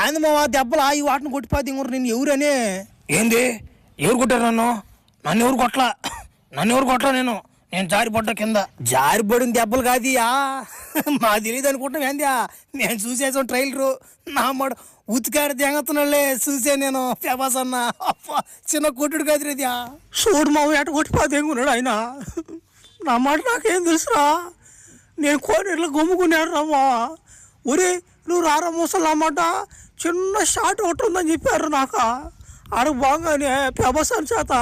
ఏంది మావా దెబ్బలా ఈ వాటిని కొట్టిపోతే ఇంకొరు నేను ఎవరని? ఏంది ఎవరు కొట్టారు నన్ను ఎవరు కొట్టలా నేను జారిపడ్డా కింద. జారిపడిన దెబ్బలు కాదియా, మా తెలియదు అనుకుంటాం ఏందియా. నేను చూసేసాం ట్రైలరు, నా మాట ఉతికాడు తెంగతున్నాళ్ళే చూసే నేను. ఫేమస్ అన్న చిన్న కొట్టుడు కాదు రేదియా. చూడు మావ ఎట కొట్టిపోతే ఎంగున్నాడు ఆయన. నా మాట నాకేం తెలుసురా, నేను కోనేరులో గమ్ముకున్నాడు రా మావా. ఒరే నువ్వు రారా ముసలు అన్నమాట, చిన్న షాట్ ఒకటి ఉందని చెప్పారు నాకు. ఆడ బాగానే ప్రభాసం చేత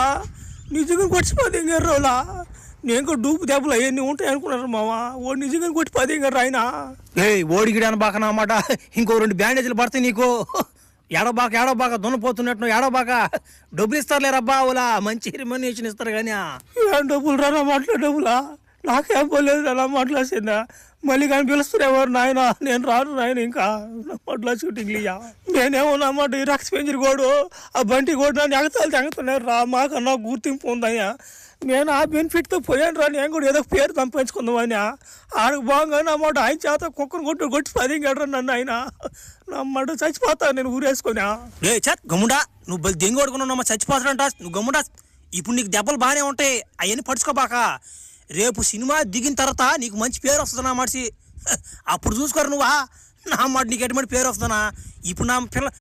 నిజంగా కొట్టిపోతే ఇంకేం రోజులా. నేను కూడా డూపు దెబ్బలు అవన్నీ ఉంటాయి అనుకున్నారు మావా. ఓడి నిజంగా కొట్టిపోతే ఇంక ఆయన. ఓడిగిడాను బాక నా మాట, ఇంకో 2 బ్యాండేజీలు పడతాయి నీకు. ఏడబాక దున్నపోతున్నట్టు ఏడబాక. డబ్బులు ఇస్తారులేరబ్బా, ఓలా మంచి రిమనేషన్ ఇస్తారు కానీ. ఏం డబ్బులు రా నా మాటలో డబ్బులా? నాకేం పోలేదు అలా మాట్లాడుతుందా. మళ్ళీ కానీ పిలుస్తున్నారు నాయన, నేను రాను నాయన ఇంకా మాటలా షూటింగ్ లియా. నేనేమో నా మాట ఈ రక్స్ పెంచరు గోడు ఆ బంటి గోడు నన్ను ఎగతాలు తెంగుతున్నారు రా. మాకన్నా గుర్తింపు ఉందయ్యా. నేను ఆ బెనిఫిట్తో పోయాను రా. నేను కూడా ఏదో పేరు సంపాదించుకుందామని. ఆడకు బాగానే అన్నమాట ఆయన చేత కుక్కను కొట్టి పదింగడ్రా నన్ను ఆయన. నమ్మట చచ్చిపోతా నేను ఊరేసుకున్నా. గమ్ముడా నువ్వు దెంగి కొడుకున్నావు చచ్చిపోతాడంట. నువ్వు గమ్ముడా, ఇప్పుడు నీకు దెబ్బలు బాగానే ఉంటాయి, అవన్నీ పడుచుకోబాక. రేపు సినిమా దిగిన తర్వాత నీకు మంచి పేరు వస్తుంది నా మనిషి. అప్పుడు చూసుకోరు నువ్వా నా మాట, నీకు ఎటువంటి పేరు వస్తుందనా. ఇప్పుడు నా పిల్ల